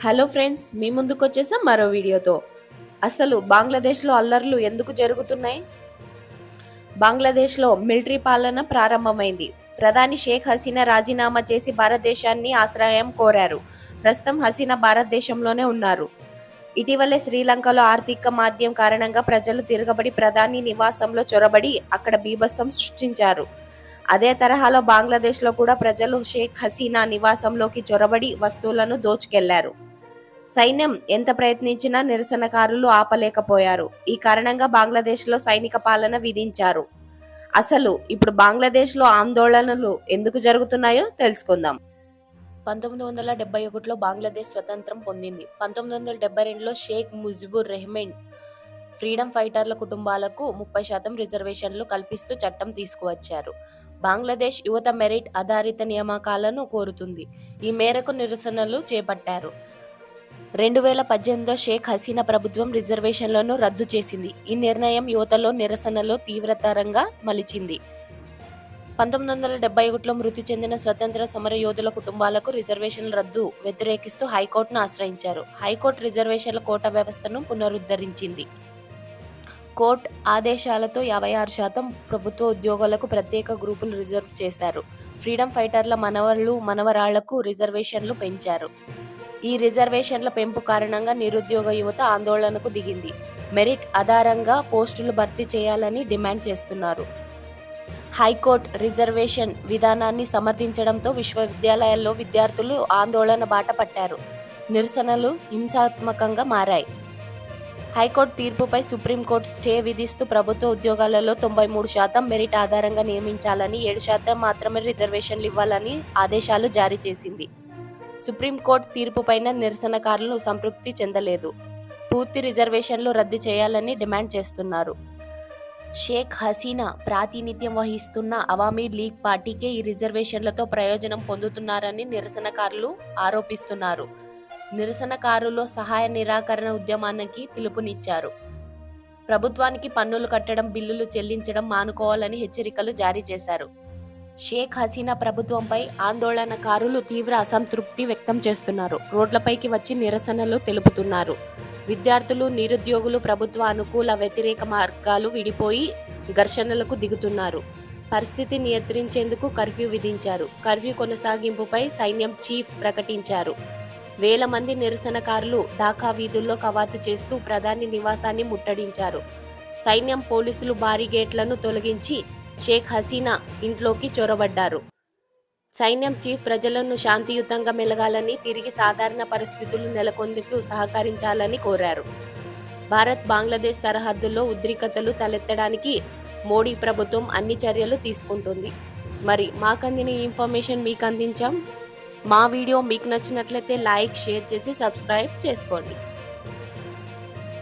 Hello friends, మీ ముందుకు వచ్చేసాం మరో వీడియోతో. అసలు బంగ్లాదేశ్లో అల్లర్లు ఎందుకు జరుగుతున్నాయి? బంగ్లాదేశ్లో మిలిటరీ పాలన ప్రారంభమైంది. ప్రధాని షేక్ హసీనా రాజీనామా చేసి భారతదేశాన్ని ఆశ్రయం కోరారు. ప్రస్తుతం హసీనా భారతదేశంలోనే ఉన్నారు. ఇటీవలే శ్రీలంకలో ఆర్థిక మాంద్యం కారణంగా ప్రజలు తిరగబడి ప్రధాని నివాసంలో చొరబడి అక్కడ బీభత్సం సృష్టించారు. అదే తరహాలో బంగ్లాదేశ్లో కూడా ప్రజలు షేక్ హసీనా నివాసంలోకి చొరబడి వస్తువులను దోచుకెళ్లారు. సైన్యం ఎంత ప్రయత్నించినా నిరసనకారులు ఆపలేకపోయారు. ఈ కారణంగా బంగ్లాదేశ్లో సైనిక పాలన విధించారు. అసలు ఇప్పుడు బంగ్లాదేశ్లో ఆందోళనలు ఎందుకు జరుగుతున్నాయో తెలుసుకుందాం. 1971లో బంగ్లాదేశ్ స్వతంత్రం పొందింది. 1972లో షేక్ ముజిబుర్ రెహమాన్ ఫ్రీడమ్ ఫైటర్ల కుటుంబాలకు 30% రిజర్వేషన్లు కల్పిస్తూ చట్టం తీసుకువచ్చారు. బంగ్లాదేశ్ యువత మెరిట్ ఆధారిత నియామకాలను కోరుతుంది. ఈ మేరకు నిరసనలు చేపట్టారు. 2018లో షేక్ హసీనా ప్రభుత్వం రిజర్వేషన్లను రద్దు చేసింది. ఈ నిర్ణయం యువతలో నిరసనలు తీవ్రతరంగా మలిచింది. 1971లో మృతి చెందిన స్వతంత్ర సమర యోధుల కుటుంబాలకు రిజర్వేషన్ల రద్దు వ్యతిరేకిస్తూ హైకోర్టును ఆశ్రయించారు. హైకోర్టు రిజర్వేషన్ల కోటా వ్యవస్థను పునరుద్ధరించింది. కోర్టు ఆదేశాలతో 56% ప్రభుత్వ ఉద్యోగులకు ప్రత్యేక గ్రూపులు రిజర్వ్ చేశారు. ఫ్రీడమ్ ఫైటర్ల మనవళ్లు మనవరాళ్లకు రిజర్వేషన్లు పెంచారు. ఈ రిజర్వేషన్ల పెంపు కారణంగా నిరుద్యోగ యువత ఆందోళనకు దిగింది. మెరిట్ ఆధారంగా పోస్టులు భర్తీ చేయాలని డిమాండ్ చేస్తున్నారు. హైకోర్టు రిజర్వేషన్ విధానాన్ని సమర్థించడంతో విశ్వవిద్యాలయాల్లో విద్యార్థులు ఆందోళన బాట పట్టారు. నిరసనలు హింసాత్మకంగా మారాయి. హైకోర్టు తీర్పుపై సుప్రీంకోర్టు స్టే విధిస్తూ ప్రభుత్వ ఉద్యోగాలలో 93% మెరిట్ ఆధారంగా నియమించాలని, 7% మాత్రమే రిజర్వేషన్లు ఇవ్వాలని ఆదేశాలు జారీ చేసింది. సుప్రీంకోర్టు తీర్పుపైన నిరసనకారులు సంతృప్తి చెందలేదు. పూర్తి రిజర్వేషన్లు రద్దు చేయాలని డిమాండ్ చేస్తున్నారు. షేక్ హసీనా ప్రాతినిధ్యం వహిస్తున్న అవామీ లీగ్ పార్టీకే ఈ రిజర్వేషన్లతో ప్రయోజనం పొందుతున్నారని నిరసనకారులు ఆరోపిస్తున్నారు. నిరసనకారులు సహాయ నిరాకరణ ఉద్యమానికి పిలుపునిచ్చారు. ప్రభుత్వానికి పన్నులు కట్టడం, బిల్లులు చెల్లించడం మానుకోవాలని హెచ్చరికలు జారీ చేశారు. షేక్ హసీనా ప్రభుత్వంపై ఆందోళనకారులు తీవ్ర అసంతృప్తి వ్యక్తం చేస్తున్నారు. రోడ్లపైకి వచ్చి నిరసనలు తెలుపుతున్నారు. విద్యార్థులు, నిరుద్యోగులు ప్రభుత్వ అనుకూల, వ్యతిరేక మార్గాలు విడిపోయి ఘర్షణలకు దిగుతున్నారు. పరిస్థితి నియంత్రించేందుకు కర్ఫ్యూ విధించారు. కర్ఫ్యూ కొనసాగింపుపై సైన్యం చీఫ్ ప్రకటించారు. వేల మంది నిరసనకారులు ఢాకా వీధుల్లో కవాతు చేస్తూ ప్రధాని నివాసాన్ని ముట్టడించారు. సైన్యం, పోలీసులు బారిగేట్లను తొలగించి షేక్ హసీనా ఇంట్లోకి చొరబడ్డారు. సైన్యం చీఫ్ ప్రజలను శాంతియుతంగా మెలగాలని, తిరిగి సాధారణ పరిస్థితులు నెలకొందుకు సహకరించాలని కోరారు. భారత్ బంగ్లాదేశ్ సరిహద్దుల్లో ఉద్రిక్తతలు తలెత్తడానికి మోడీ ప్రభుత్వం అన్ని చర్యలు తీసుకుంటుంది. మరి మాకందిన ఈ ఇన్ఫర్మేషన్ మీకు అందించాం. మా వీడియో మీకు నచ్చినట్లయితే లైక్, షేర్ చేసి సబ్స్క్రైబ్ చేసుకోండి.